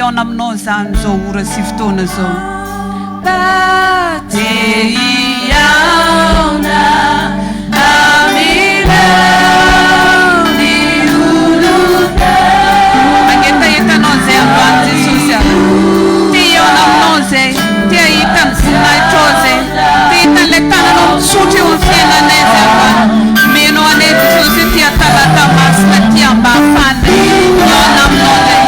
miaona aminao zany zao ora sy fotoana zao. Agetaetanao zay androany Jesosy a. Tia iaona aminao zay. Tia hita ny voninahitro zay. Tia hita an'ilay tananao mitsotra eo amin'ny fiainanay zay androany. Menao anay Jesosy tia talata masina tia mba afana iaona aminao zay.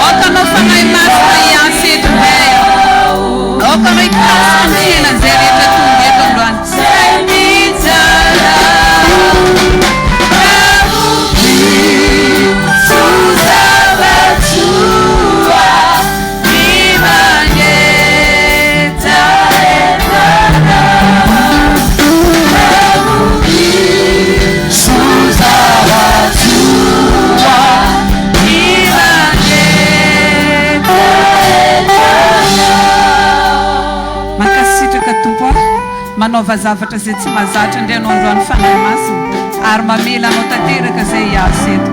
Aokanao fanahy masina hiasy eto bay. Aokanao hikasika ny fiainan' zay rehetra tonga eto androany. Manaova zavatra zay tsy mahazatra indray anao androany fanahy masina ary mamela anao tanteraka zay hiasy eto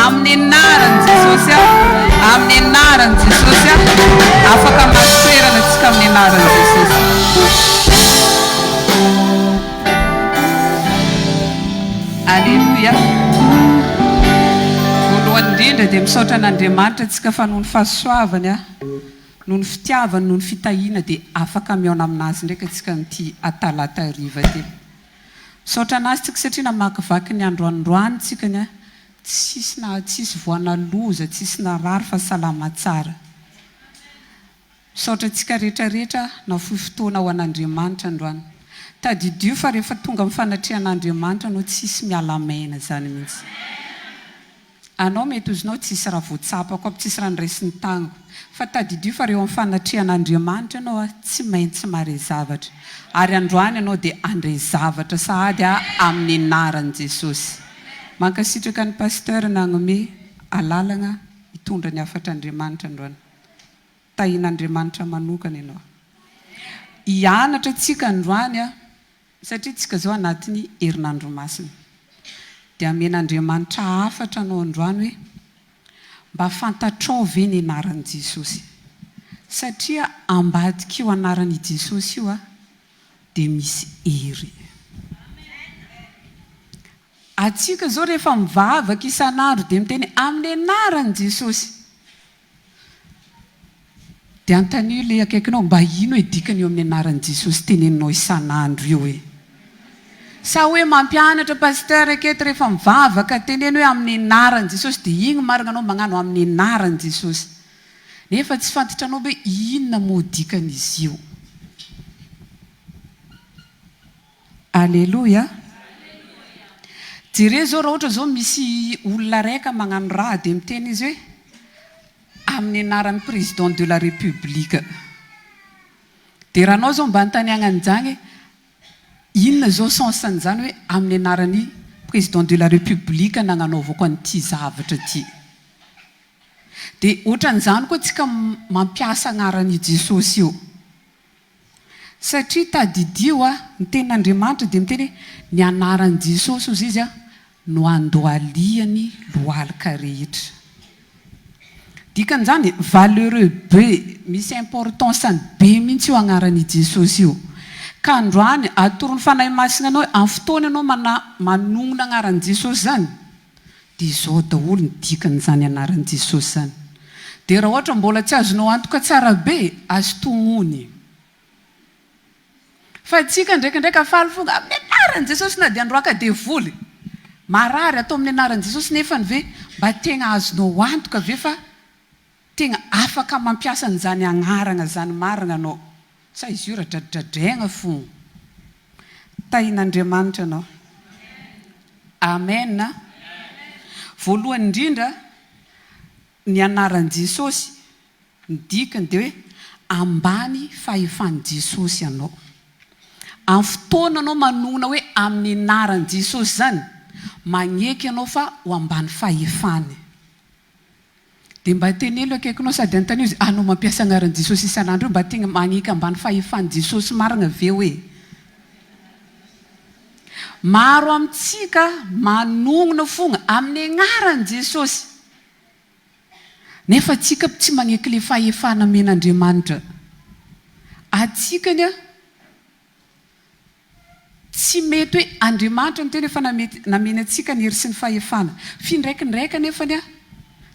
amin'ny anaran'i Jesosy a, amin'ny anaran'i Jesosy a, afaka mahasoerana antsika amin'ny anaran'i Jesosy. Alleluia. Voalohany indrindra dia misaotra an'Andriamanitra antsika fa noho ny fahasoavany a, noho ny fitiavany, noho ny fitahiana dia afaka miaona aminazy ndraika antsika nyty atalata hariva ty. Misaotra anazy tsika satria namakivaky ny androandroany tsika ny a, tsisy voana loza, tsisy narary fa salama tsara. Misaotra antsika rehetrarehetra na fohy fotoana ho an'Andriamanitra androany. Tadidio fa rehefa tonga amin'ny fanatrehan'Andriamanitra no tsisy miala maina zany mihitsy. Anao mety ozinao tsisy raha voatsapako aby, tsisy raha niraisin'ny tango. Fa tadidio fa reo amin'ny fanatrehan'Andriamanitra anao a, tsy maintsy mare zavatra. Ary androany anao dia andre zavatra sahady amin'ny anaran'i Jesosy. Mankasitraka ny pasteur nagnome alalagna hitondra ny afatr'Andriamanitra androany. Tahian'Andriamanitra manokana ianao. Hianatra tsika androany a, satria tsika zao anatin'ny herinandro masina. Dia amen'Andriamanitra afatra anao androany hoe mba fantatrao ve ny anaran'i Jesosy. Satria ambadika io anaran'i Jesosy io a, dia misy hery. Atsika zao rehefa mivavaka isan'andro dia miteny amin'ny anaran'i Jesosy. Dia antanio ilay akaikinao mba ino hoe dikany eo amin'ny anaran'i Jesosy teneninao isan'andro io hoe. Sa hoe mampianatra pasteur aketo rehefa mivavaka teneny hoe amin'ny anaran'i Jesosy dia igny marina anao magnano amin'ny anaran'i Jesosy. Nefa tsy fantatra anao hoe inona moa dikan'izy io. Alleluia. Jere zao raha ohatra zao misy olona raika magnano raha dia miteny izy hoe amin'ny anaran'ny président de la République. Dia raha anao zao mba antaniagna an'izany inona zao sensan'izany hoe amin'ny anaran'ny président de la République nagnanaovako an'ity zavatra ty. Dia ohatran'izany koa tsika mampiasa anaran'i Jesosy io. Satria tadidio a, ny tenin'Andriamanitra dia miteny ny anaran'i Jesosy ozy izy a no andohaliany lohalika rehetra. Dikan'izany valeureux be, misy importance be mihitsy io anaran'i Jesosy io. Ka androany atoro ny fanahy masina anao amin'ny fotoana anao manonona anaran'i Jesosy zany, dia izao daholo ny dikan'izany anaran'i Jesosy zany. Dia raha ohatra mbola tsy azonao antoka tsara be, azo tonony. Fa tsika ndraikandraika faly fonga amin'ny anaran'i Jesosy na dia androaka devoly. Marary atao amin'ny anaran'i Jesosy nefa ny ve mba tegna azonao antoka ve fa tegna afaka mampiasa an'izany anarana zany marina anao. Sa izy io raha dradradraigna fo. Tahian'Andriamanitra anao. Amen. Voalohany indrindra ny anaran'i Jesosy ny dikany dia hoe ambany fahefan'i Jesosy anao. Amin'ny fotoana anao manona hoe amin'ny anaran'i Jesosy zany, magneky anao fa ho ambany fahefany. Dia mba tenelo akaikinao sady antanio izy anao mampiasa anaran'i Jesosy isan'andro mba tegna magneky ambany fahefan'i Jesosy marina ve hoe. Maro amintsika manonona fogna amin'ny anaran'i Jesosy. nefa atsika tsy magneky le fahefana men'Andriamanitra. Atsikany tsy mety hoe Andriamanitra ny teny efa namena atsika ny hery sy ny fahefana. Findraikindraika nefany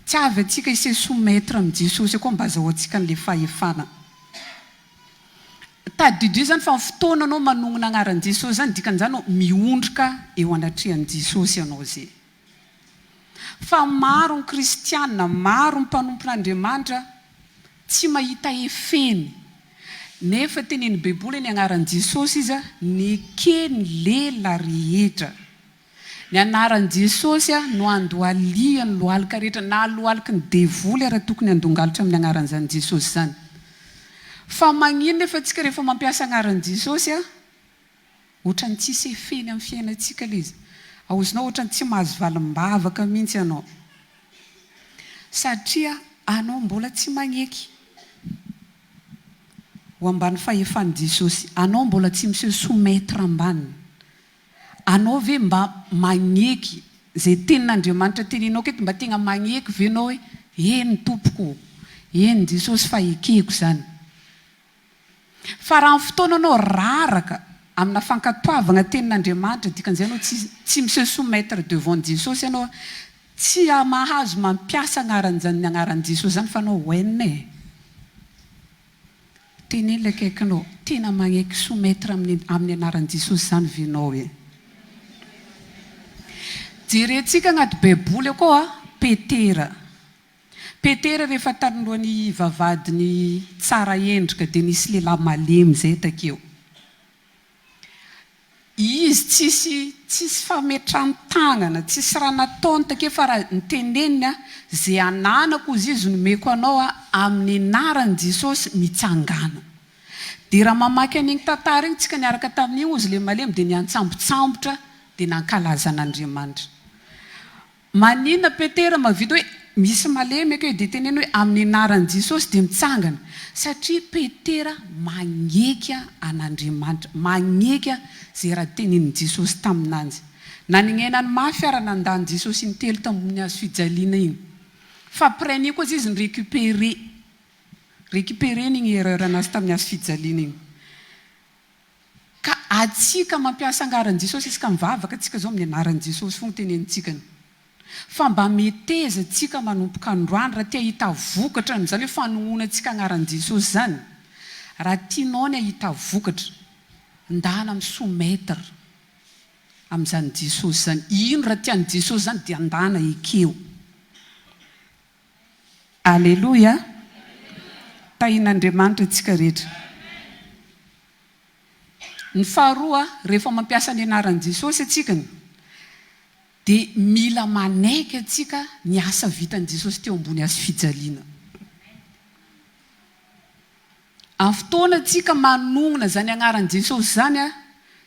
tsy avy atsika isay soumettre amin'ny Jesosy koa mba azaho atsika n'le fahefana. Tadidio zany fa fotoana anao manongona agnaran'i Jesosy zany dikan'izany miondrika eo anatrehan'i Jesosy ianao zay. Fa maro ny kristiana, maro ny mpanompon'Andriamanitra tsy mahita efeny. Nefa tenen'ny Baiboly ny agnaran'i Jesosy izy ny keny lela rehetra. Ny anaran'i Jesosy no andoaliany lohalika rehetra na lohalika ny devoly raha tokony andongalitra amin'ny agnaran'izany Jesosy zany. Fa magnino nefa atsika rehefa mampiasa agnaran'i Jesosy ohatran'ny tsisy efeny amin'ny fiainantsika izy. Ahozonao ohatran'ny tsy mahazo valim-bavaka mihitsy ianao. Satria anao mbola tsy magneky ho ambany fahefan'i Jesosy. Anao mbola tsy miseho soumettre ambany. Anao ve mba magneky zay tenin'Andriamanitra teninao keto mba tegna magneky ve anao hoe eny tompoko, eny Jesosy fa ekeko zany. Fa raha amin'ny fotoana anao raraka amina fankatoavana tenin'Andriamanitra dikan'izay anao tsy miseho soumettre devant Jesosy anao, tsy mahazo mampiasa agnaran'izany ny agnaran'i Jesosy zany fa anao hoenina. Teneny le akaikinao, tena magneky soumettre amin'ny anaran'i Jesosy zany venao e. Jerentsika agnaty Baiboly koa Petera. Petera rehefa tanoloan'ny vavadiny tsara endrika dia nisy lehilahy malemy zay takeo. Izy tsisy fametrahan-tagnana, tsisy raha nataony takeo fa raha nitenenina zay ananako izy nomeko anao amin'ny anaran'i Jesosy mitsangana. Dia raha mamaky an'iny tantara iny tsika niaraka tamin'iny ozy le malemy dia niantsambotsambotra dia nankalaza an'Andriamanitra. Manina Petera mavita hoe misy malemy akeo dia teneny hoe amin'ny anaran'i Jesosy dia mitsangana. Satria Petera magneky an'Andriamanitra, magneky zay raha tenenin'i Jesosy taminanjy. Naningena ny mafy ary nandany Jesosy intelo tambony hazo fijaliana iny. Fa après n'y koa izy ny récupérer ny erreur anazy tamin'ny hazo fijaliana iny. Ka atsika mampiasa angaran'i Jesosy isika mivavaka atsika zao amin'ny anaran'i Jesosy fogna tenenitsika. Fa mba meteza atsika manompoka androany raha tia hita vokatra n'izany hoe fanognona atsika agnaran'i Jesosy zany. Raha tianao ny hita vokatra, ndana amin'ny soumettre amin'izany Jesosy zany. Ino raha tian'i Jesosy zany dia andana ekeo. Alleluia. Tahin'Andriamanitra atsika rehetra. Ny faharoa rehefa mampiasa ny anaran'i Jesosy atsika dia mila manaiky atsika ny asa vitan'i Jesosy teo ambony hazo fijaliana. Amin'ny fotoana atsika manongona zany agnaran'i Jesosy zany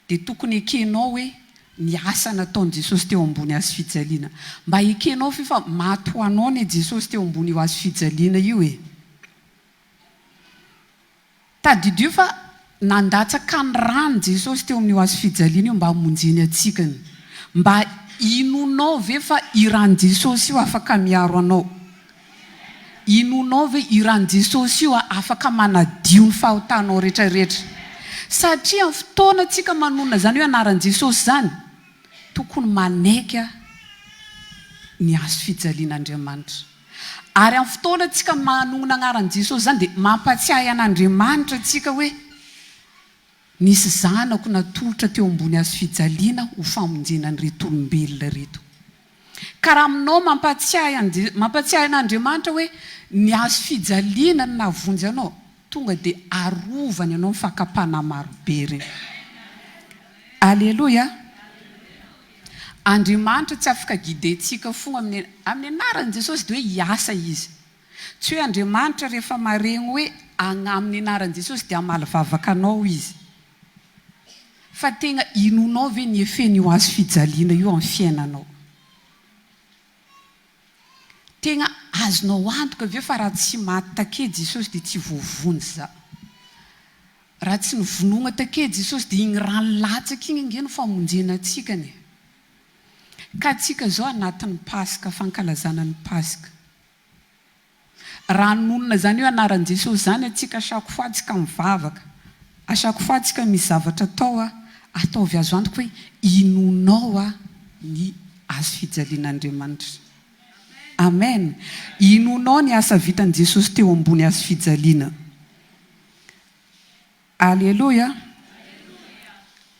dia tokony ekenao hoe ny asa nataon'i Jesosy teo ambony hazo fijaliana. Mba ekenao fa maty ho anao ny Jesosy teo ambony hazo fijaliana io e. Tadidio fa nandatsaka ny rano Jesosy teo amin'ny hazo fijaliana io mba hamonjeny atsikany. Mba inonao ve fa iran'i Jesosy io afaka miaro anao. Inonao ve iran'i Jesosy io afaka manadio ny fahotanao rehetrarehetra. Satria amin'ny fotoana atsika manonona zany hoe anaran'i Jesosy zany, tokony manaiky ny hazo fijalian'Andriamanitra. Ary amin'ny fotoana atsika manonona anaran'i Jesosy zany dia mampatsiahy an'Andriamanitra atsika hoe nisy zanako natolotra teo ambony hazo fijaliana ho famonjena an'ireto olombelona reto. Ka raha aminao mampatsiahy an'Andriamanitra hoe ny hazo fijaliana no navonjy anao, tonga dia arovany anao ny fakapana marobe reny. Alleluia. Andriamanitra tsy afaka guidentsika fogna amin'ny anaran'i Jesosy dia hoe hiasa izy. Tsy hoe Andriamanitra rehefa maregny hoe amin'ny anaran'i Jesosy dia hamaly vavaka anao izy. Fa tegna inonao ve ny efeny io hazo fijaliana io amin'ny fiainanao. Tegna azonao antoka ve fa raha tsy maty take Jesosy dia tsy voavony za. Raha tsy nivonona take Jesosy dia igny rano latsaka igny nge no famonjena atsikany. Ka atsika zao anatin'ny Pasika, fankalazana ny Pasika. ranonona zany io anaran'i Jesosy zany atsika asakofatsika mivavaka asakofatsika misy zavatra ataovy azo antoka hoe inonao ny azo fijalian'Andriamanitra. Amen. Inonao ny asa vitan'i Jesosy teo ambony azo fijaliana. Alléluia.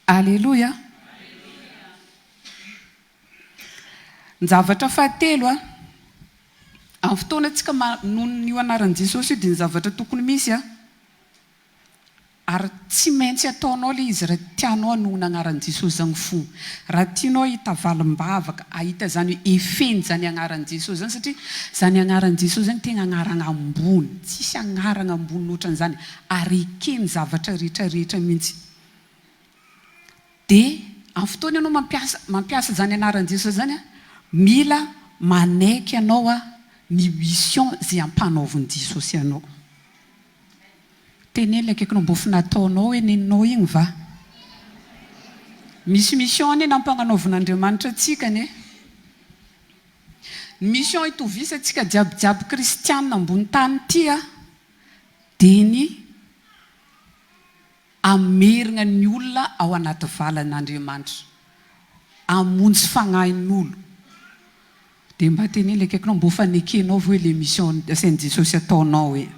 Alléluia. Ny zavatra fahatelo amin'ny fotoana antsika noho io anaran'i Jesosy io dia ny zavatra tokony misy ary tsy maintsy ataonao ilay izy raha tianao hanohona anaran'i Jesosy zany fo. Raha tianao hita valim-bavaka, ahita zany hoe efeny zany anaran'i Jesosy zany satria zany anaran'i Jesosy zany tena anarana ambony, tsisy anarana ambony ohatran'izany ary ekeny zavatra rehetrarehetra mihitsy. Dia amin'ny fotoana ianao mampiasa zany anaran'i Jesosy zany mila manaiky ianao ny mission zay ampanaovin' Jesosy ianao. Tenenina akaikinao mbo fi nataonao hoe neninao igny va? Misy mission ny nampagnanaovan'Andriamanitra atsika ne. Ny mission itovisa atsika jiaby kristianina ambony tany ity dia ny amerina ny olona ao anaty valan'Andriamanitra, amonjy fagnahin'olo. Dia mba tenenina akaikinao mbo fanekenao hoe le mission asain'i Jesosy ataonao hoe.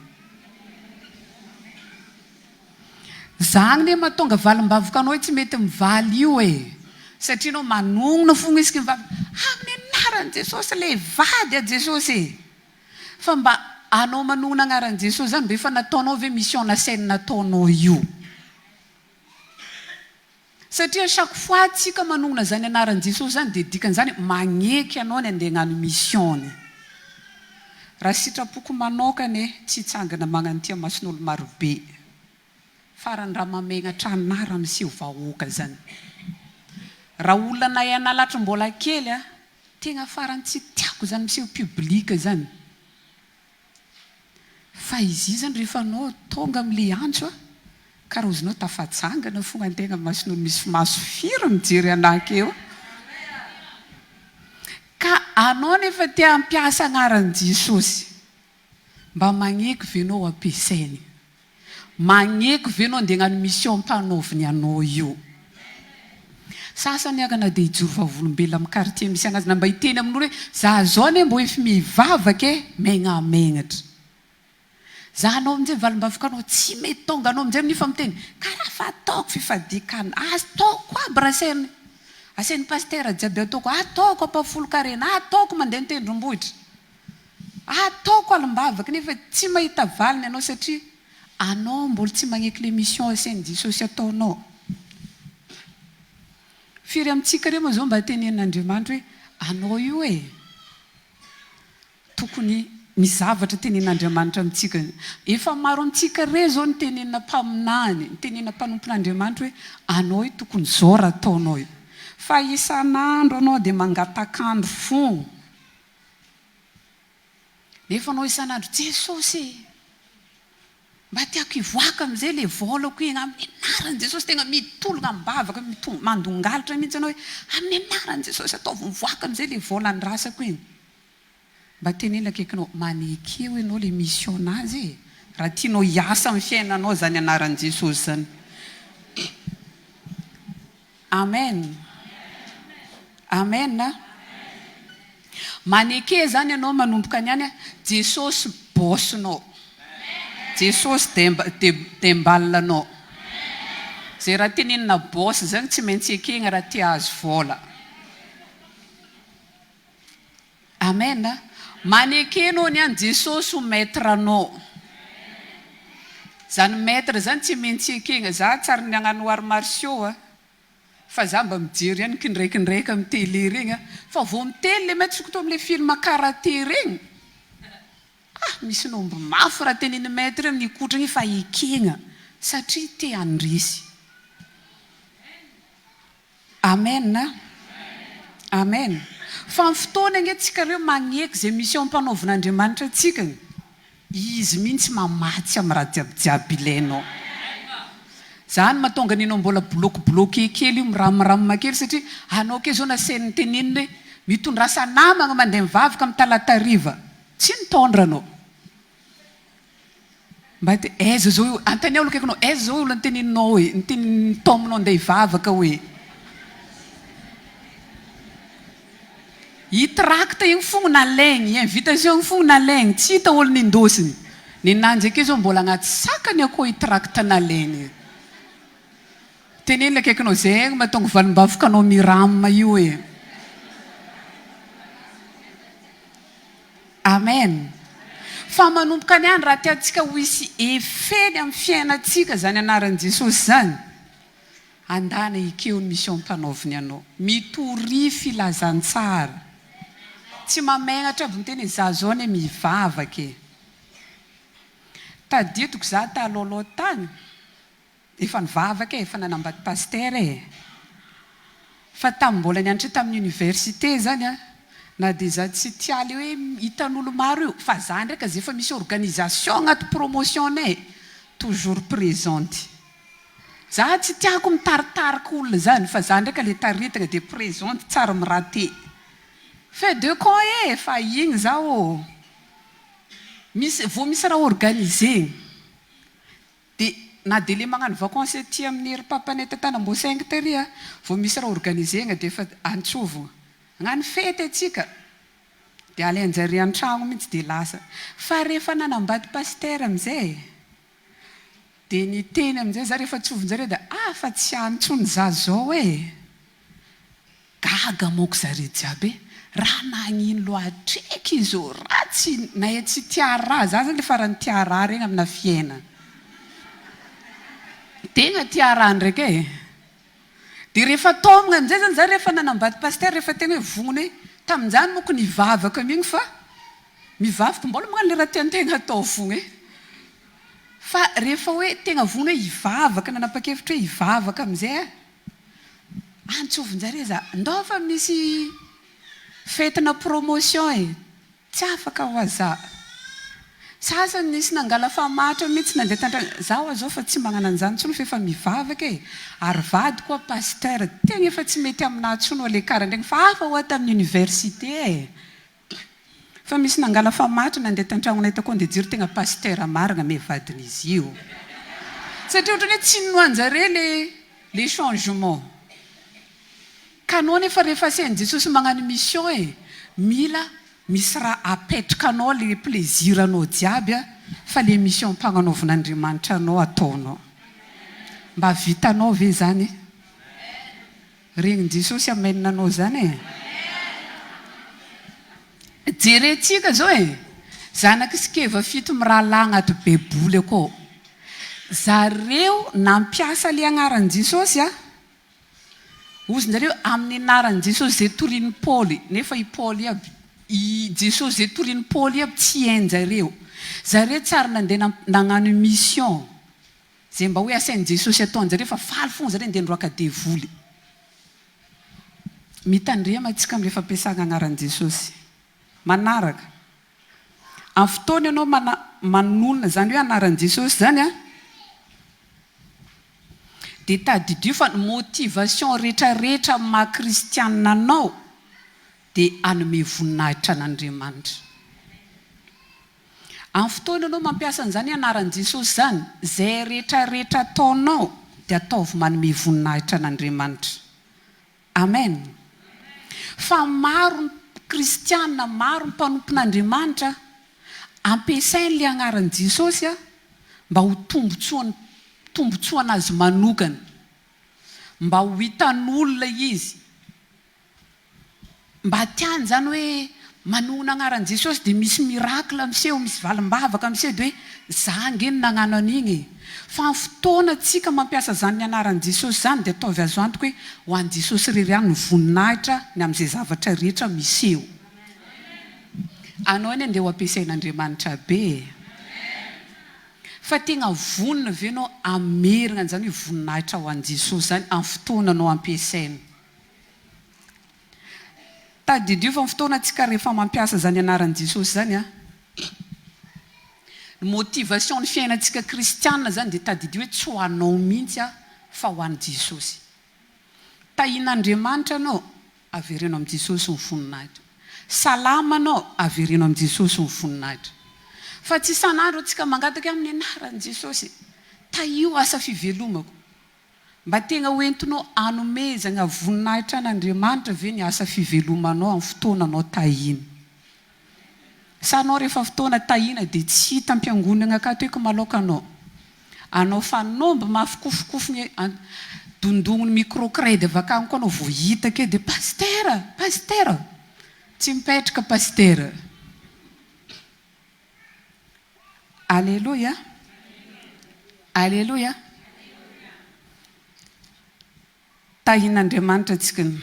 Zany ne mahatonga valim-bavaka anao tsy mety mivaly io satria anao manonona fogna isika mivavaka amin'ny anaran'i Jesosy le vady a Jesosy fa mba anao manonona anaran'i Jesosy zany mba efa nataonao ve mission nasainy nataonao io. Satria chaque fois tsika manonona zany anaran'i Jesosy zany dia dikan'izany magneky anao ny andeha hagnano mission. Raha sitrapoko manokana tsy hitsangana magnan'ity amasin'olo marobe. Farany raha mamenatra anarana sy vahoaka zany. Raha olona nahay analatra mbola kely tegna farany tsy tiako zany miseho publika zany. Fa izy zany rehefa anao tonga amin'ilay antso karozinao tafatsangana fogna antegna masin'olo misy maso firy mijery anakeo. Ka anao nefa te hampiasa anaran'i Jesosy mba magneky venao ampiasainy. Magneky venao andeha hagnano mission mpanaoviny anao io. Sasany agana dia hijoro vavolombelona amin'ny quartier misy anazy na mba hiteny amin'olo hoe za zao ne mbo efa mivavaka megnamenatra. Za anao amin'izay valim-bavaka anao tsy mety tonga anao amin'izay nefa miteny karaha fa ataoko fifadikana ataoko aby raha asain'ny pasteur jiaby ataoko ataoko ampafolo karena ataoko mandeha mitendrombohitra ataoko alim-bavaka nefa tsy mahita valiny anao satria anao mbola tsy magneky le mission asain'i Jesosy ataonao. Firy amintsika reo moa zao mba tenenin'Andriamanitra hoe anao io tokony misy zavatra tenenin'Andriamanitra amintsika. Efa maro amintsika re zao ny tenenina mpaminany, ny tenenina mpanompon'Andriamanitra hoe anao io tokony zao raha ataonao io. Fa isan'andro anao dia mangatakandro fo. Nefa anao isan'andro Jesosy mba tiako hivoaka amin'izay le volako iny amin'ny anaran'i Jesosy tegna mitolona mibavaka mandongalitra mihitsy anao hoe amin'ny anaran'i Jesosy ataovy mivoaka amin'izay le volan-drasako iny. Mba tenenina akaikinao maneky eo ianao le mission azy raha tianao hiasa amin'ny fiainanao zany anaran'i Jesosy zany. Amen. Amen. Maneky zany ianao manomboka niany Jesosy bossinao. Jesosy tembalanao. Zay raha tenenina boss zany tsy maintsy ekegna raha tia azo vola. Amen. Manekenao niany Jesosy ho maître anao. Zany maître zany tsy maintsy ekegna. Za tsara ny agnano arts martiaux fa za mba mijery ihany kindraikindraika amin'ny télé regny fa vao miteny le maître sokoto amin'le film karaté regny. Misy nombo mafy raha teneniny maître amin'ny kotrany fa ekegna satria te andresy. Amen. Amen. Fa amin'ny fotoana iny tsika reo magneky zay mission mpanaovin'Andriamanitra atsika izy mihitsy mamatsy amin'ny raha jiabijiaby ilainao. Zany mahatonga ninao mbola bloqué kely io miramirama kely satria anao ke zao nasain'ny teneniny hoe mitondra asa namagna mandeha mivavaka amin'ny talata hariva tsy nitondra anao. mba ty aiza zao io antany olo kaikanao aiza zao olo nyteneninao hoe nyteny taominao andeha hivavaka hoe hitrakta igny fogna nalaigny invitation igny fogna nalaigny tsy hita olo nindosiny ninanjy ake zao mbola agnaty sakany akao hitrakta nalaigny teneny le kaikanao zegny mahatonga valim-bavokanao miramina io hoe amen fa manomboka any any raha tiatsika ho hisy efeny amin'ny fiainatsika zany anaran'i Jesosy zany andana ikeo ny mission mpanaoviny anao mitory filazantsara tsy mamagnatra aby miteny za zao ny mivavaka tadidiko za talolo tany efa nivavaka efa nanambady pasteur fa tambola nianatra tamin'ny université zany na dia za tsy tialy hoe hitan'olo maro io fa za ndraika zay efa misy organisation agnaty promotionnay toujours présente za tsy tiako mitaritarika olona zany fa za ndraika le taritaka dia présente tsara miraté fait de camp fa igny zao misy vao misy raha organisé dia na dia le magnano vacances aty amin'ny ry papanay tatana mbo 5 tary vao misy raha organisé dia efa antsovo agnano fety atsika dia alenjary an-tragno mihitsy dia lasa fa rehefa nanambady pasteur amin'izay dia niteny amin'izay za rehefa tsovonjareo dia fa tsy antsony za zao gaga moko zare jiaby raha nagnino loatreky izo raha tsy nahay tsy tia raha za zany le farany tia raha regny amina fiaina tegna tia raha ndraika dia rehefa tomagna amin'izay zany za rehefa nanambady pasteur rehefa tegna hoe vonona hoe tamin'izany moko nivavaka migny fa mivavaka mbola magnano le raha tian-tegna atao fogna fa rehefa hoe tegna vonona hoe hivavaka nanapa-kevitra hoe hivavaka amin'izay antsovin-jare za ndao fa misy fetina promotion tsy afaka ho aza sasany nisy nangala famatra mihitsy nandeha tantragno zaho azao fa tsy magnano an'izany tsony fa efa mivavaka ary vady koa pasteur tegna efa tsy mety aminah tsony le karandregny fa afa ho tamin'ny université fa misy nangala famatra nandeha tantragnonay takoa dia jiry tegna pasteur marina me vadin'izy io satria ohatrany hoe tsy noanjare le changement kanao nefa rehefa sain'i Jesosy magnano mission mila misy raha apetraka anao le plaisir anao jiaby fa le mission mpagnanaovan'Andriamanitra anao ataonao mba vitanao ve zany regny Jesosy amenina anao zany jerentsika zao zanaka sikeva fito mirahala agnaty baiboly akao zareo nampiasa le agnaran'i Jesosy ozinjareo amin'ny anaran'i Jesosy zay torian'i Paoly nefa i Paoly aby i Jesosy zay torian'i Paoly aby tsy hainjareo zareo tsara nandeha nagnano mission zay mba hoe asain'i Jesosy ataonjareo fa faly fogna zareo ndeha ndroaka devoly mitandrema atsika amin'le fampiasana agnaran'i Jesosy manaraka amin'ny fotoana ianao manonona zany hoe anaran'i Jesosy zany dia tadidio fa motivation rehetrarehetra maha-kristianina anao dia anome voninahitra an'Andriamanitra amin'ny fotoana ianao mampiasa an'izany anaran'i Jesosy zany zay rehetrarehetra ataonao dia ataovy manome voninahitra an'Andriamanitra amen fa maro kristianina maro mpanompon'Andriamanitra ampiasain'le agnaran'i Jesosy mba ho tombotsoana azy manokana mba ho hitan'olona izy mba tiany zany hoe manona agnaran'i Jesosy dia misy miracle miseho misy valim-bavaka miseho dia hoe zangeny nagnano an'igny fa amin'ny fotoana tsika mampiasa zany ny anaran'i Jesosy zany dia ataovy azo antoka hoe ho an'i Jesosy reriany ny voninahitra ny amin'izay zavatra rehetra miseho anao iny andeha ho ampiasain'Andriamanitra be fa tegna vonina ve anao amerina zany hoe voninahitra ho an'i Jesosy zany amin'ny fotoana anao ampiasaina tadidio fa amin'ny fotoana tsika rehefa mampiasa zany anaran'i Jesosy zany ny motivation ny fiainantsika kristianina zany dia tadidio hoe tsy ho anao mihitsy fa ho an'i Jesosy tahin'Andriamanitra anao averenao amin'i Jesosy ny voninahitra salama anao averenao amin'i Jesosy ny voninahitra fa tsy isan'andro atsika mangataka amin'ny anaran'i Jesosy. Io asa fivelomako mba tegna hoentinao anomezagna voninahitra an'Andriamanitra ve ny asa fivelomanao amin'ny fotoananao tahiny. Sanao rehefa fotoana tahina dia tsy hita am-piangonana akato hoe malokanao. Anao fanomba mafikofokofony dondongony microcrède avy akany koa anao vao hita ke dia pastera tsy mipetraka pastera. Alléluia. Alléluia. Tahin'Andriamanitra antsika ny.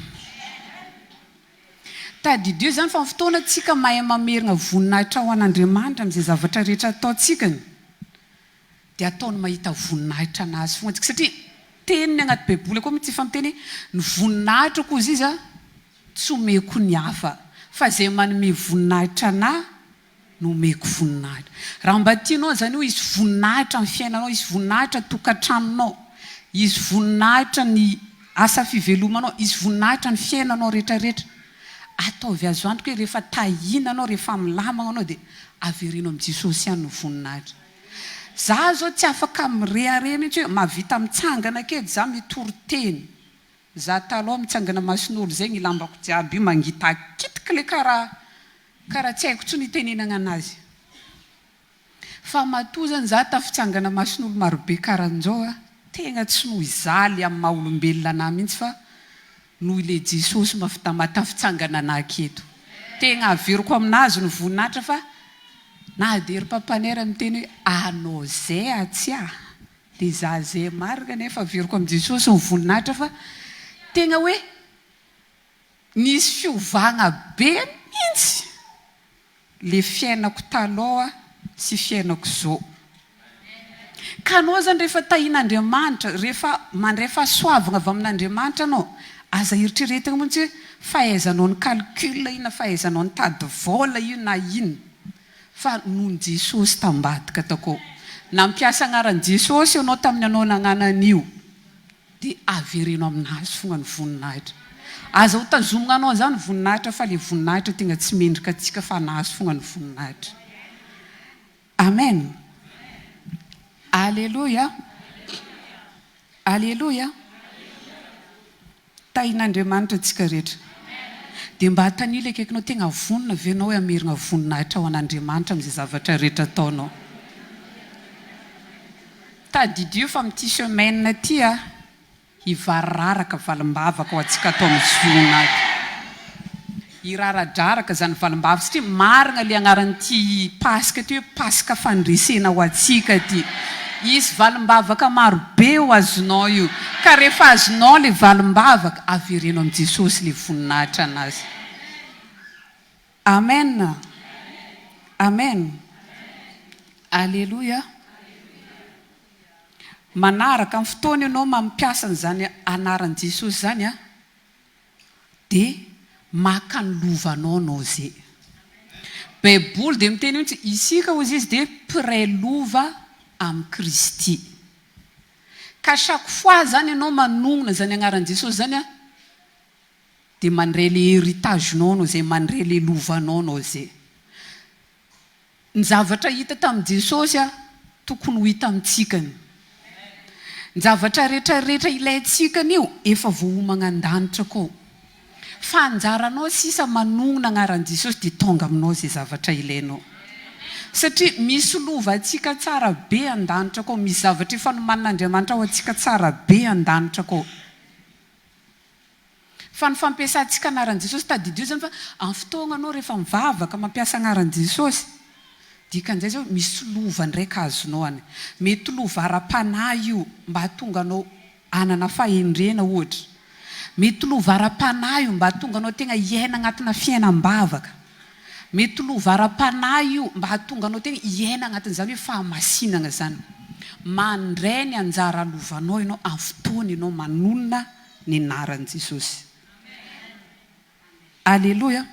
Tadidio zany fa fotoana tsika mahay mamerina voninahitra ho an'Andriamanitra amin'izay zavatra rehetra ataontsika dia ataony mahita voninahitra anazy foana satria teniny anaty baiboly koa mitsy famiteny ny voninahitra koa izy tsy omeko ny hafa fa zay manome voninahitra anahy no omeko voninahitra. Raha mba tianao zany hoe isy voninahitra amin'ny fiainanao, isy voninahitra tokantranonao, isy voninahitra ny asa fivelomanao, isy voninahitra ny fiainanao rehetrarehetra, ataovy azo antoka hoe rehefa tahinanao, rehefa milamana anao dia averinao amin'i Jesosy ihany ny voninahitra. Za zao tsy afaka mirehare mihitsy hoe mahavita mitsangana kely za mitory-teny. Za taloha mitsangana mason'olo zay ny lambako jiaby io mangita kitika le karaha tsy haiko tsy nitenenana anazy. Fa matoa zany za tafitsangana mason'olo marobe karan'izao tegna tsy noho izaly amin'ny maha olombelona anahy mihitsy fa noho ile Jesosy matafitsangana anahy aketo. Tegna averiko aminazy ny voninahitra fa na dia ry Papanera miteny hoe anao zay atsy dia za zay marika nefa averiko amin'i Jesosy ny voninahitra fa tegna hoe nisy fiovagna be mihitsy le fiainako taloha sy fiainako zao. Ka anao zany rehefa tahin'Andriamanitra, rehefa mandray fahasoavana avy amin'Andriamanitra anao, aza eritreretina mihitsy hoe fahaizanao ny calcul io na fahaizanao ny tady vola io na ino, fa nohon Jesosy tambadika takao. Nampiasa anaran'i Jesosy ianao tamin'ny anao nagnanan'io dia averenao aminazy fogna ny voninahitra. Aza ho tazomina anao zany voninahitra fa le voninahitra tegna tsy mendrika antsika fa anazy fogna ny voninahitra. Amen. Alléluia. Alléluia. Tahin'Andriamanitra antsika rehetra. Dia mba hatanila akaikinao tegna vonona venao hoe amerina voninahitra ho an'Andriamanitra amin'izay zavatra rehetra ataonao. Tadidio fa amin'ity semaine ty hivararaka valim-bavaka ho antsika atao amin'ny voninahitra. Hiraradraraka zany valim-bavaka satria marina le agnaran'ity pasika ty hoe pasika fandresena ho antsika ty. Isy valim-bavaka marobe ho azonao io. Ka rehefa azonao le valim-bavaka, averenao amin'i Jesosy le voninahitra anazy. Amen. Amen. Alléluia. Manaraka amin'ny fotoana ianao mampiasa n'izany anaran'i Jesosy zany dia maka ny lovanao anao zay. Baiboly dia miteny mihitsy isika hozy izy dia prelova amin'ny Kristy. Ka chaque fois zany ianao manonona zany anaran'i Jesosy zany dia mandray le héritagenao anao zay, mandray le lovanao anao zay. Ny zavatra hita tamin'i Jesosy tokony ho hita amintsikany. Ny zavatra rehetrarehetra ilayntsika io efa voahomana an-danitra koa. Fa anjaranao sisa manonona anaran'i Jesosy dia tonga aminao zay zavatra ilainao. Satria misy lova antsika tsara be an-danitra koa, misy zavatra efa nomanin'Andriamanitra ho antsika tsara be an-danitra koa. Fa ny fampiasantsika anaran'i Jesosy tadidio zany fa amin'ny fotoana anao rehefa mivavaka mampiasa anaran'i Jesosy, dikan'izay zao misy lova ndraika azonao any. Mety lova ara-panahy io mba hatonga anao anana fahendrena ohatra. Mety lova ara-panahy io mba hatonga anao tegna hiaina anatina fiainam-bavaka. Mety lova ara-panahy io mba hatonga anao tegna hiaina anatin'izany hoe fahamasinana zany. Mandray ny anjara lovanao ianao amin'ny fotoana ianao manonona ny anaran'i Jesosy. Alléluia.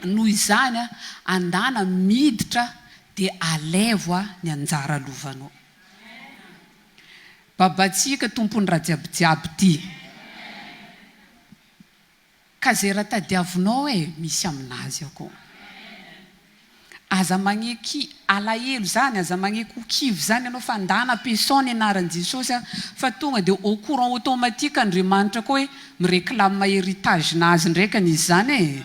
Noho izany andana miditra dia alevo ny anjara lovanao. Babatsika tompony raha jiabijiaby ty. Ka zay raha tadiavinao misy aminazy ako. aza magneky alahelo zany aza magneky kivy zany ianao fa andana personne anaran'i Jesosy fa tonga dia au courant automatique Andriamanitra koa hoe mireklama héritage nazy ndraikany izy zany e.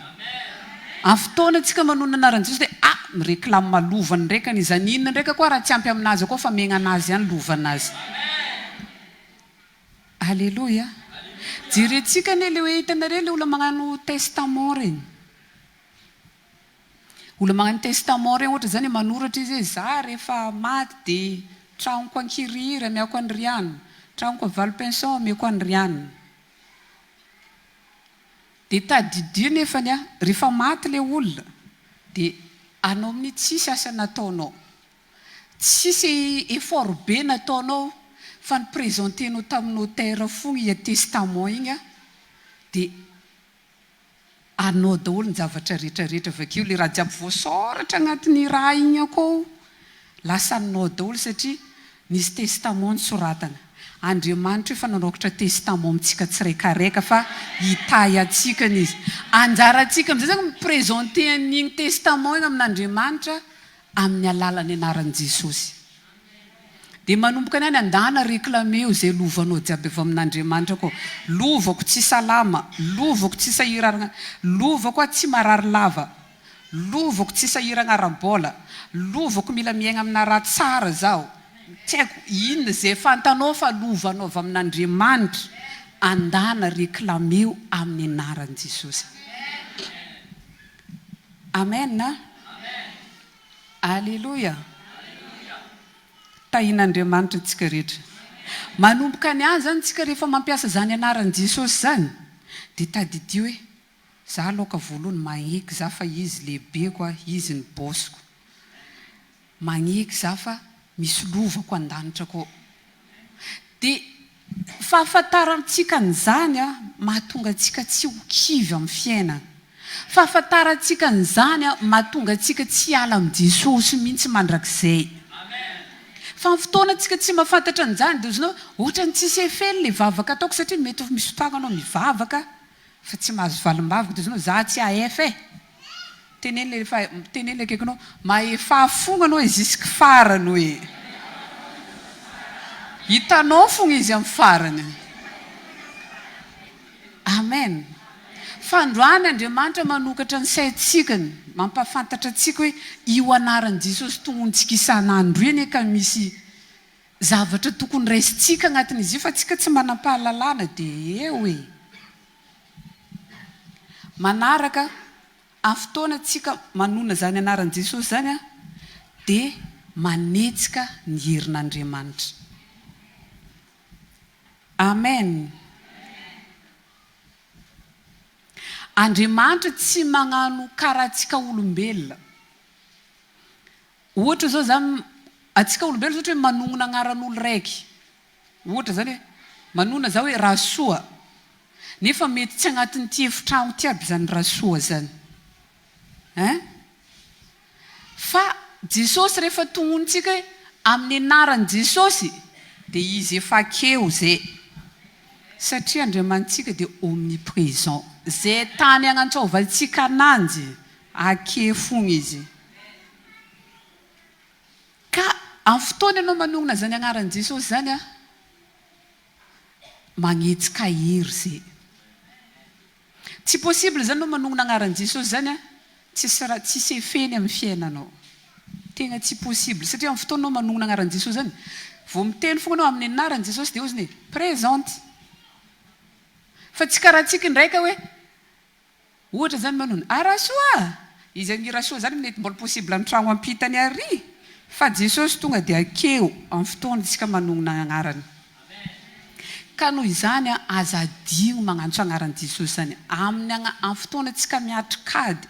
Amin'ny fotoana antsika manona anaran'i Jesosy dia mireklama lovany ndraikany izy aninona ndraika koa raha tsy ampy aminazy koa fa megna anazy ihany lovanazy. Alléluia. Jerentsika anie le hoe hitanareo le olona magnano testament regny. Olona magnano testament regny ohatra zany manoratra izy hoe za rehefa maty dia tranoko ankiriry amiako andriana, tranoko avaly pension amiako andriana. Dia tadidio nefany rehefa maty le olona dia anao amin'ny tsisy asa nataonao, tsisy effort be nataonao fa nipresentenao tamin'ny notaire fogna i testament igny dia anao daholo ny zavatra rehetrarehetra avakeo le raha jiaby voasoratra agnatin'ny raha igny akao lasa anao daholo satria nisy testament nisoratana. Andriamanitra efa nanokatra testament amintsika tsiraikaraika fa hitay atsika n'izy. Anjara atsika amin'izay zany mipresente an'igny testament igny amin'Andriamanitra amin'ny alalan'ny anaran'i Jesosy. Dia manomboka any andana reklameo zay lovanao jiaby avy amin'Andriamanitra koa. Lovako tsy salama, lovako tsy sahirana, lovako tsy marary lava, lovako tsy sahirana ara-bola, lovako mila miaigna amina raha tsara zaho. Tsy haiko inona zay fantanao fa lovanao avy amin'Andriamanitra andana reklameo amin'ny anaran'i Jesosy. Amen. Alléluia. Tahin'Andriamanitra antsika rehetra. Manomboka ny azy zany tsika rehefa mampiasa zany anaran'i Jesosy zany dia tadidio hoe za aloka voalohany magneky za fa izy lehibe koa, izy ny bosiko. Magneky za fa misy lovako an-danitra koa. Dia fahafantarantsika an'izany mahatonga antsika tsy ho kivy amin'ny fiainana. Fahafantarantsika an'izany mahatonga antsika tsy hiala amin'ny Jesosy mihitsy mandrakizay. Fa amin'ny fotoana antsika tsy mahafantatra an'izany dia ozinao ohatrany tsisy efely le vavaka ataoko satria mety misy fotoagna anao mivavaka fa tsy mahazo valim-bavaka dia ozinao za tsy ahefa e. Teneny le akaikinao mahefa fogna anao jusque farany hoe. Hitanao fogna izy amin'ny farany. Amen. Fa androany Andriamanitra manokatra ny saintsikany, mampafantatra antsika hoe io anaran'i Jesosy tongontsika isan'andro iny ka misy zavatra tokony raisintsika agnatin'izy io fa tsika tsy manam-pahalalana dia eo e. Manaraka amin'ny fotoana tsika manona zany anaran'i Jesosy zany dia manetsika ny herin'Andriamanitra. Amen. Andriamanitra tsy magnano karahantsika olombelona. Ohatra zao zany atsika olombelona ohatra hoe manongona agnaran'olo raiky. Ohatra zany hoe manona zao hoe rasoa. Nefa mety tsy agnatin'ity efitrano ity aby zany rasoa zany. Fa Jesosy rehefa tongontsika hoe amin'ny anaran'i Jesosy dia izy efa akeo zay. Satria Andriamanitsika dia omniprésent. Zay tany agnantsovantsika ananjy ake fogna izy. Ka amin'ny fotoana ianao manongona zany anaran'i Jesosy zany magnetsika hery zay. Tsy possible zany anao manongona anaran'i Jesosy zany tsisy efeny amin'ny fiainanao. Tegna tsy possible satria amin'ny fotoana anao manongona anaran'i Jesosy zany vao miteny fogna anao amin'ny anaran'i Jesosy dia oziny présente. Fa tsy karahantsika ndraika hoe ohatra zany manona arasoa. Izy any rasoa zany mety mbola possible amin'ny trano ampitany ary. Fa Jesosy tonga dia akeo amin'ny fotoana tsika manongona agnarany. Ka noho izany aza adigno magnantso agnaran'i Jesosy zany amin'ny fotoana tsika miatrikady,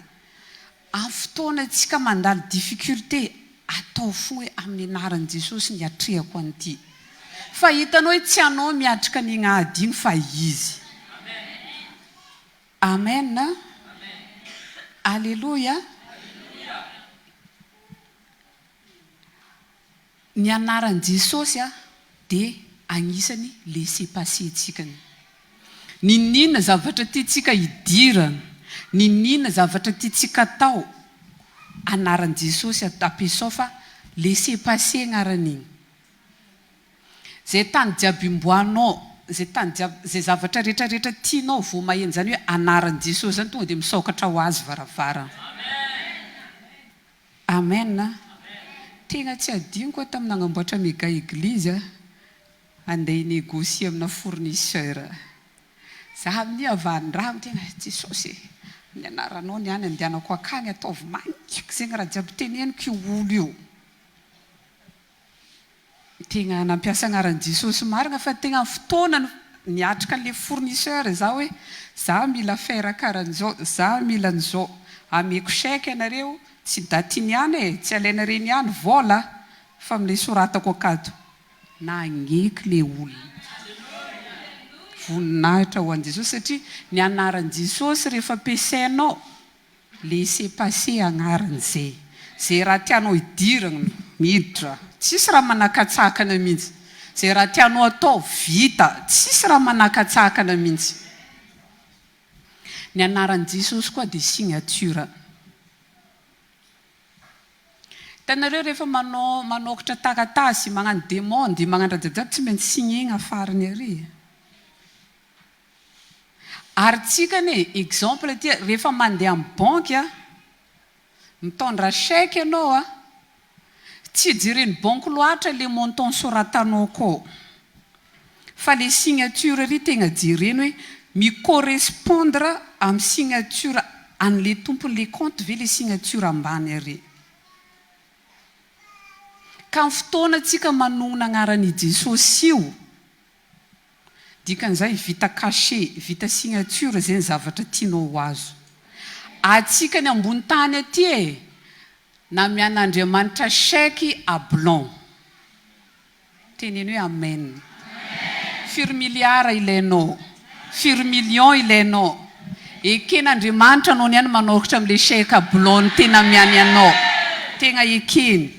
amin'ny fotoana tsika mandalo difficulté, atao fogna hoe amin'ny anaran'i Jesosy ny atrehako an'ity. Fa hitanao hoe tsy anao miatrika n'igny adigno fa izy. Amen. Alléluia. Ny anaran'i Jesosy dia agnisany laissez-passer tsikany. Ninona zavatra tiantsika hidirana, ninona zavatra tiantsika atao, anaran'i Jesosy ampiasao fa laissez passer agnaran'igny. Zay tany jiaby imboanao, zay zavatra rehetrarehetra tianao vao maheno zany hoe anaran'i Jesosy zany tonga dia misokatra ho azy varavarana. Amen. Tegna tsy adinoko tamin'ny nagnamboatra mega église andeha négocier amina fournisseur. Za amin'ny avandramo tegna Jesosy ny anaranao ny any andehanako akany ataovy maniky zegny raha jiaby teneniko io olo io. Tegna nampiasa agnaran'i Jesosy marina fa tegna fotoana niatrika an'ilay fournisseur za hoe za mila fer karan'izao, za mila an'izao, ameko chèque ianareo tsy daty niany tsy alainareo niany vola fa amin'ilay soratako akato. Nagneky le olona. Voninahitra ho an'i Jesosy satria ny anaran'i Jesosy rehefa ampiasainao laissez passer agnaran'izay. Zay raha tianao hidirana miditra, tsisy raha manakatsakana mihitsy. Zay raha tianao atao vita, tsisy raha manakatsakana mihitsy. Ny anaran'i Jesosy koa dia signature. Tanareo rehefa manokatra takatasy, magnano demande, magnano raha jiaby tsy maintsy signena farany ary. Ary tsikane exemple ty rehefa mandeha amin'ny banque mitondra chèque ianao tsy jereny banque loatra le montant soratanao akao. Fa le signature ry tegna jereny hoe mi-correspondre amin'ny signature an'le tompon'le compte ve le signature ambany ary. Ka ny fotoana antsika manogna agnaran'i Jesosy io, dikan'izay vita cachet, vita signature zay ny zavatra tianao ho azo. Atsika ny ambony tany aty namian'Andriamanitra chèque à blanc. Teneny hoe amen. Firy milliard ilainao, firy million ilainao. Eken'Andriamanitra anao niany manokatra amin'ilay chèque à blanc tena miany anao. Tegna ekeny.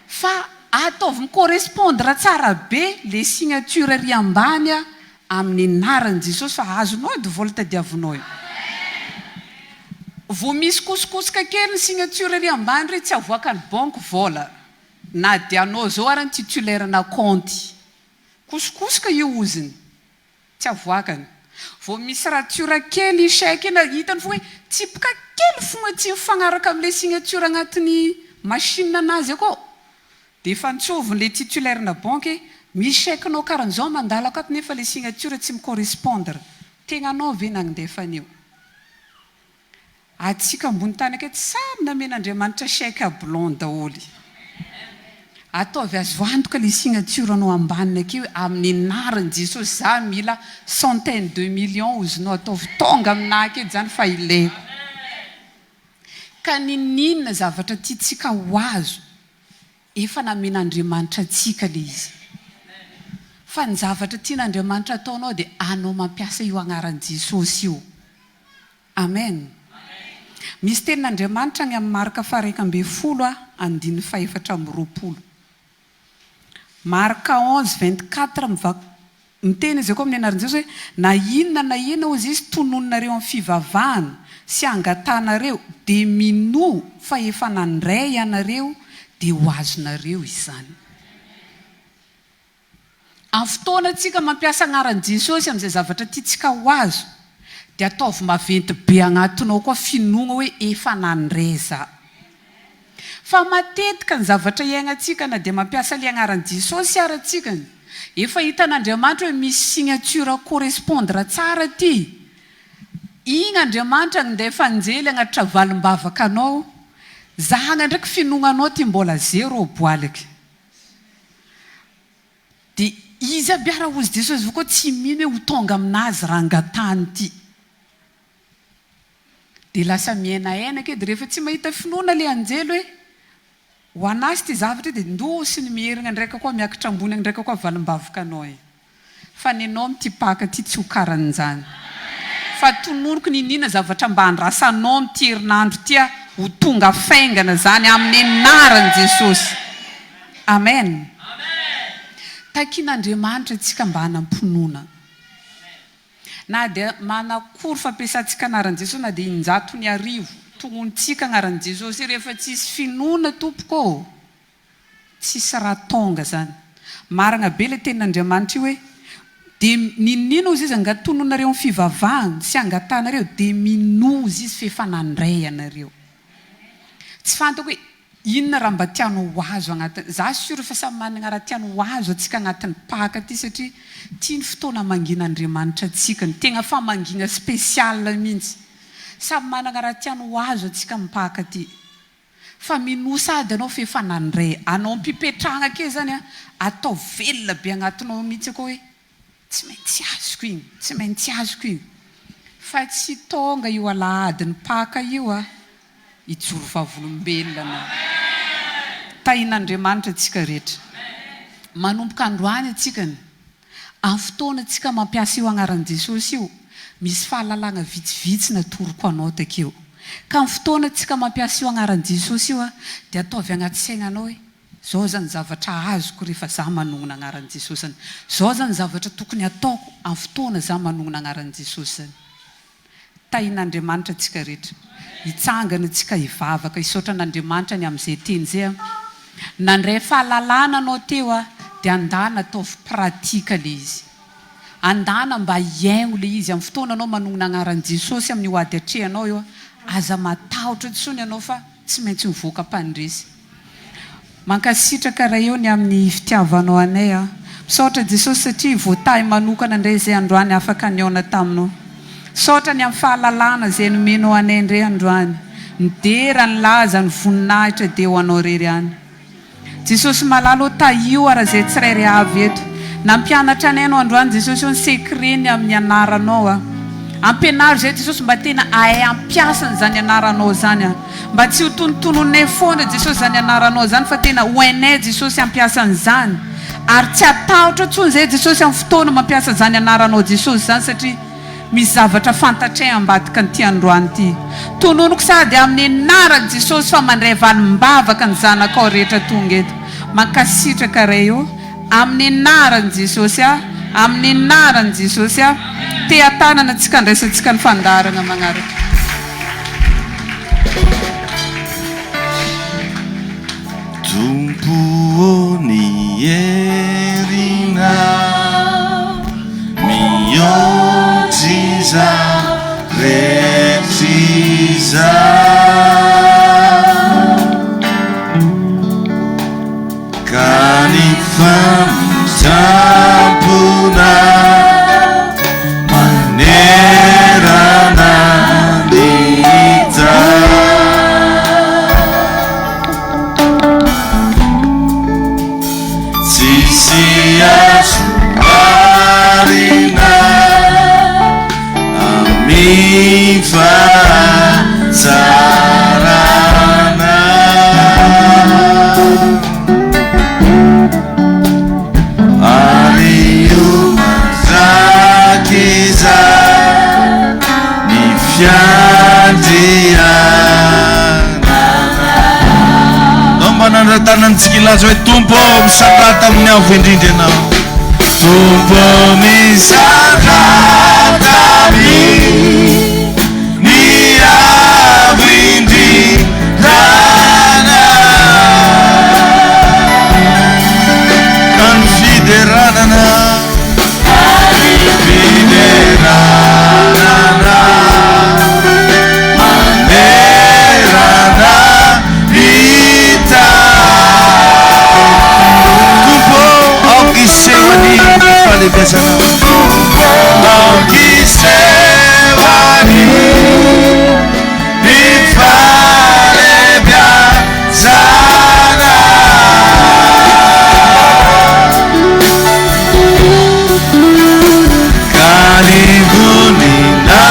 Fa ataovy mi-correspondre tsara be le signature ry ambany amin'ny anaran'i Jesosy fa azonao edy vola tadiavinao io. Vao misy kosikosika kely ny signature ry ambany ry tsy avoakan'ny banque vola. Na dia anao zao ary ny titulaire-na compte. Kosikosika io oziny. Tsy avoakany. Vao misy rature kely chèque ina hitany fa hoe tsipika kely fogna tsy mifagnaraka amin'ilay signature agnatin'ny machine anazy akao. Dia efa nitsovon'ilay titulaire-na banque misy chèque-nao karan'izao mandala akato nefa le signature tsy mi-correspondre. Tegna anao ve nagnindefany io? Atsika ambony tany aketo samy namen'Andriamanitra chèque à blanc daholy. Ataovy azo antoka le signature anao ambaniny akeo amin'ny anaran'i Jesosy za mila centaine de millions ozinao ataovy tonga aminahy aketo zany fa ilaiko. Ka ninona zavatra tiatsika ho azo efa namen'Andriamanitra atsika le izy. Fa ny zavatra tian'Andriamanitra ataonao dia anao mampiasa io agnaran'i Jesosy io. Amen. Misy tenin'Andriamanitra ny amin'ny Marka 2:4-20. Marka 11:24 miteny izy koa amin'ny anaran'i Jesosy hoe na inona ozy izy tononinareo amin'ny fivavahana sy angatanareo dia mino fa efa nandray ianareo dia ho azonareo izany. Amin'ny fotoana antsika mampiasa agnaran'i Jesosy amin'izay zavatra tiatsika ho azo dia ataovy maventy be agnatinao koa finoana hoe efa nandray za. Fa matetika ny zavatra iainantsika na dia mampiasa le agnaran'i Jesosy ary atsika efa hitan'Andriamanitra hoe misy signature correspondre tsara ty. Igny Andriamanitra ndefa anjely agnatitra valim-bavaka anao. Zahana ndraiky finoananao ty mbola zero boalika. Dia izy abiara ozy Jesosy vao koa tsy mino hoe ho tonga aminazy rangatany ty. Dia lasa miainaina ke dia rehefa tsy mahita finoana le anjely hoe ho anazy ty zavatra dia ndosiny mierigna ndraika koa miakatra ambony ndraika koa valim-bavaka anao e. Fa ny anao mitipaka ty tsy ho karan'izany. Fa tononoko ninina zavatra mba andrasanao mity herinandro tia ho tonga faingana zany amin'ny anaran'i Jesosy. Amen. Takian'Andriamanitra antsika mba hanam-pinoana. Na dia manakory fampiasantsika anaran'i Jesosy na dia 100 arivo tongontsika agnaran'i Jesosy rehefa tsisy finoana tompoko tsisy raha tonga zany marina be le tenin'Andriamanitra io hoe dia ninona ozy izy angatononareo amin'ny fivavahana sy angatanareo dia minozy izy fefanandray anareo tsy fantako hoe inona raha mba tiano ho azo agnatin'ny za sura fa samy manana raha tiano ho azo atsika agnatin'ny paka ty satria tia ny fotoana mangin'Andriamanitra atsika ny tegna famangina spesial mihitsy samy manana raha tiano ho azo atsika mipaka ty fa minosady anao fefanandray anao mpipetrahana ke zany atao velona be agnatinao mihitsy koa hoe tsy maintsy azoko igny tsy maintsy azoko igny fa tsy tonga io alahadiny paka io ijoro vavolombelona tahin'Andriamanitra atsika rehetra manomboka androany atsikany amin'ny fotoana atsika mampiasa io agnaran'i Jesosy io misy fahalalana vitsivitsy natoroko anao takeo ka amin'ny fotoana atsika mampiasa io agnaran'i Jesosy io dia ataovy agnaty sainanao hoe zao zany zavatra azoko rehefa za manongona agnaran'i Jesosy zao zany zavatra tokony ataoko amin'ny fotoana za manongona agnaran'i Jesosy tahin'Andriamanitra atsika rehetra hitsangana atsika hivavaka hisaotra an'Andriamanitra ny amin'izay teny zay nandray fahalalana anao teo dia andana ataovy pratika le izy andana mba hiaino le izy amin'ny fotoana anao manongona agnaran'i Jesosy amin'ny hoady atrehanao io aza matahotra tsony anao fa tsy maintsy mivoaka mpandresy mankasitraka raha eo ny amin'ny fitiavanao anay misaotra Jesosy satria voatahy manokana indray zay androany afaka niaona taminao saotra ny amin'ny fahalalana zay nomenao anay indray androany ny dera ny laza ny voninahitra dia ho anao rery any Jesosy malalo tahio raha zay tsirairay avy eto nampianatra anay anao androany Jesosy ny sekreny amin'ny anaranao ampianaro zay Jesosy mba tena ahay ampiasany zany anaranao zany mba tsy ho tonotononay foana Jesosy zany anaranao zany fa tena hoainay Jesosy ampiasany zany ary tsy atahotra tsony zay Jesosy amin'ny fotoana mampiasa zany anaranao Jesosy zany satria misy zavatra fantatray ambadika ny ty androany ty tononoko sady amin'ny anaran'i Jesosy fa mandray valim-bavaka ny zanakao rehetra tonga eto mankasitraka raha eo amin'ny anaran'i Jesosy amin'ny anaran'i Jesosy te atanana antsika ndraisantsika ny fandarana magnaraka Tumpuo ni erina miociza precisa canifam sampuna manera nandita sisia suarina amifa sarana ariuma zakiza ni fiandiana nombanandratanantsika ilaza hoe tompo misarata amin'ny avo indrindra ianao tompo misaratami ni avo indrindrana Fideranana Fideranana Manerana Vita Tumpo Aukisewani Fale biasana Aukisewani Fale biasana Kalibunina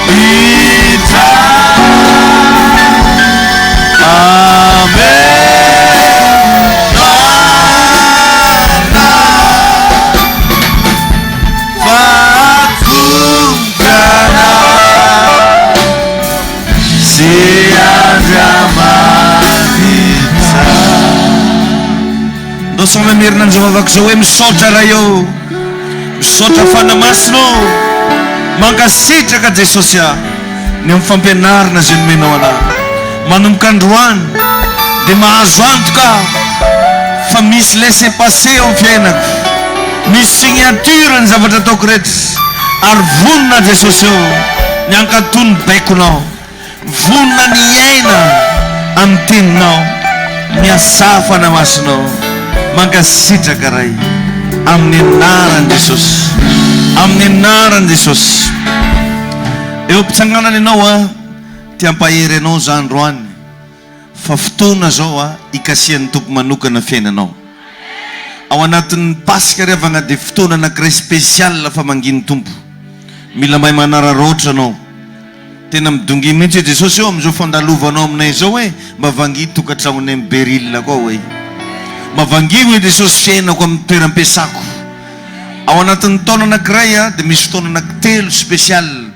Ita Amen Fakukana Siadramanita Ndosong na herinandro mavaka zao hoe misaotra raha eo misaotra fanamasino mankasitraka Jesosy ny amin'ny fampianarana zay nomenao anahy manomboka androany dia mahazo antoka fa misy laissez passer eo amin'ny fiainako misy signature ny zavatra ataoko rehetra ary vonona Jesosy eo ny ankatony baikonao vonona ny aina amin'ny teninao miasafa na masinao mankasitraka ray amin'ny anaran'i Jesosy amin'ny anaran'i Jesosy eo mpitsanganana ianao tia ampahery anao za androany fa fotoana zao ikasian'ny tompo manokana fiainanao ao anatin'ny pasika riavana dia fotoana anankiray spesial fa manginy tompo mila mahay manararoatra anao tena midongy mihitsy hoe Jesosy eo amin'izao fandalovanao aminay zao hoe mavangy tokantragnonay amin'ny beril koa hoe mavangy hoe Jesosy fiainako amin'ny toeram-piasako ao anatin'ny taona anankiray dia misy fotoana anankitelo spesial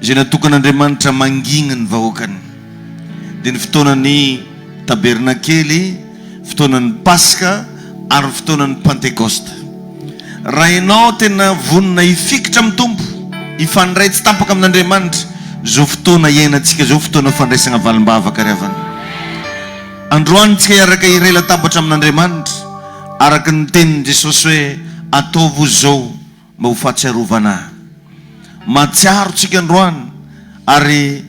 izay natokan'Andriamanitra mangina ny vahoakany dia ny fotoanany tabernakely fotoanany pasika ary fotoanany pentekosta raha ianao tena vonona ifikitra amin'ny tompo ifandray tsy tapaka amin'Andriamanitra zao fotoana iainantsika zao fotoana fandraisana valim-bavaka riavana androanytsika hiaraka iray latabatra amin'Andriamanitra araka ny tenin'i Jesosy hoe ataovo zao mba ho fahatsiarovana matsiaro tsika androany ary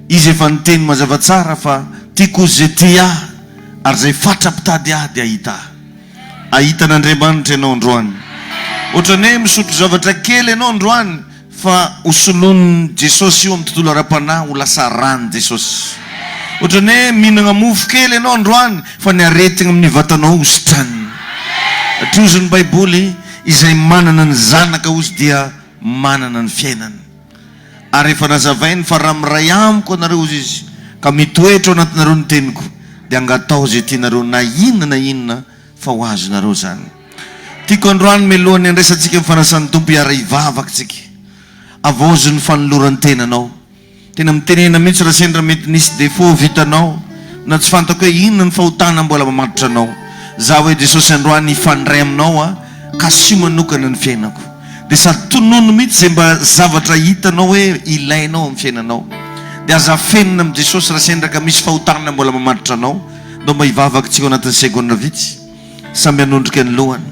izy efa nyteny mazava tsara fa tiako zay ty ary zay fatrapitady dia ahitan'Andriamanitra ianao androany ohatrany hoe misotro zavatra kely ianao androany fa hosolon'ny Jesosy io amin'ny tontolo ara-panahy ho lasa rany Jesosy ohatrany hoe mihinana mofo kely ianao androany fa ny aretina amin'ny vatanao hositrany atrozony baiboly izay manana ny zanaka ozy dia manana ny fiainany ary efa nazavainy fa raha miray amiko anareo ozy izy ka mitoetra ao anatinareo ny teniko dia angatao zay tianareo na inona fa ho azonareo zany tiako androany melohany andraisantsika amin'ny fanasan'ny tompo hiara ivavakatsika avozy ny fanoloran'ny tenanao tena mitenena mihitsy raha sendra mety nisy défaut vitanao na tsy fantako hoe inona ny fahotana mbola mamatotra anao za hoe Jesosy androany ifandray aminao kasio manokana ny fiainako dia sady tonono mihitsy zay mba zavatra hitanao hoe ilainao amin'ny fiainanao dia aza fenina amin'ny Jesosy raha sendra ka misy fahotana mbola mamatotra anao nao mba hivavakantsika ao anatin'ny segonda vitsy samby hanondrika ny lohany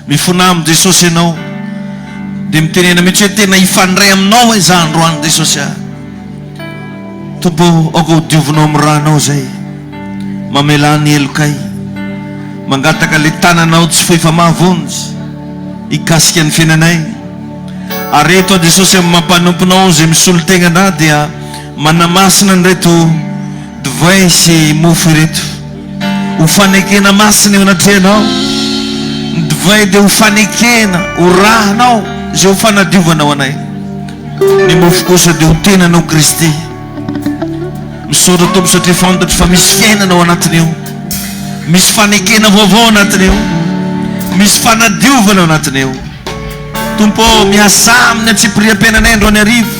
mifona amin'ny Jesosy ianao dia mitenena mihitsy hoe tena ifandray aminao hoe za androany Jesosy tompo aoko ho diovinao amin'ny ranao zay mamelany elokay mangataka le tananao tsy foefa mahavonjy ikasika ny fiainanay ary eto Jesosy amin'ny mampanomponao zay misolo tegnana dia manamasina ny reto divay sy mofo reto ho fanekena masina eo anatrehanao ny divay dia ho fanekena ho rahanao zay ho fanadiovanao anay ny mofo kosa dia ho tenanao Kristy misaotra tompo satria fantatry fa misy fiainanao anatiny eo misy fanekena vaovao anatiny eo misy fanadiovana anatiny eo tompo miasa amin'ny atsipiriam-piainanay androany arivo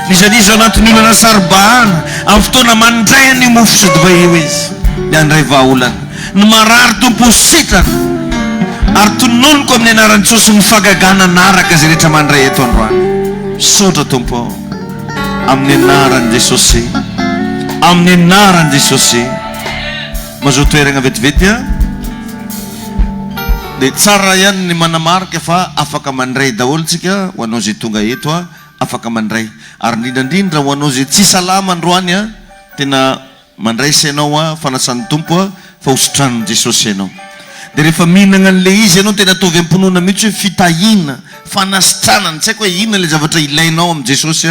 nizanizy ao anatin'ny olana saribahana amin'ny fotoana mandray ny mofo sy divay eo izy dia andray vahaolana ny marary tompo sitrana ary tononoko amin'ny anaran'i Jesosy mifagagana anaraka zay rehetra mandray eto androany misaotra tompo amin'ny anaran'i Jesosy amin'ny anaran'i Jesosy mazoa toerana vetivety dia tsara ihany ny manamarika fa afaka mandray daholo tsika ho anao zay tonga eto afaka mandray ary indrindrandrindra ho anao zay tsy salama androany tena mandray sainao fanasan'ny tompo fa hosotran'ny Jesosy ianao dia rehefa mihinana an'le izy ianao tena ataovy am-ponona mihitsy hoe fitahina fanasitranany tsy haiko hoe inona le zavatra ilainao amin'ny Jesosy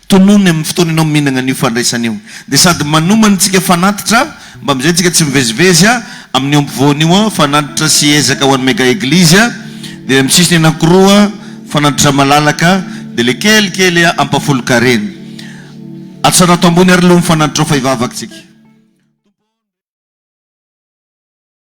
tonony amin'ny fotoana ianao mihinana an'io fandraisana io dia sady manomanytsika fanatitra mba amizay tsika tsy mivezivezy amin'ny ampovoany io fanatitra sy ezaka ho anymega eglizy dia misisiny anakiroa fanatitra malalaka dia le kelikely ampafolo kareny atsara ato ambony ary loha mifanatitra ao fa hivavaka tsika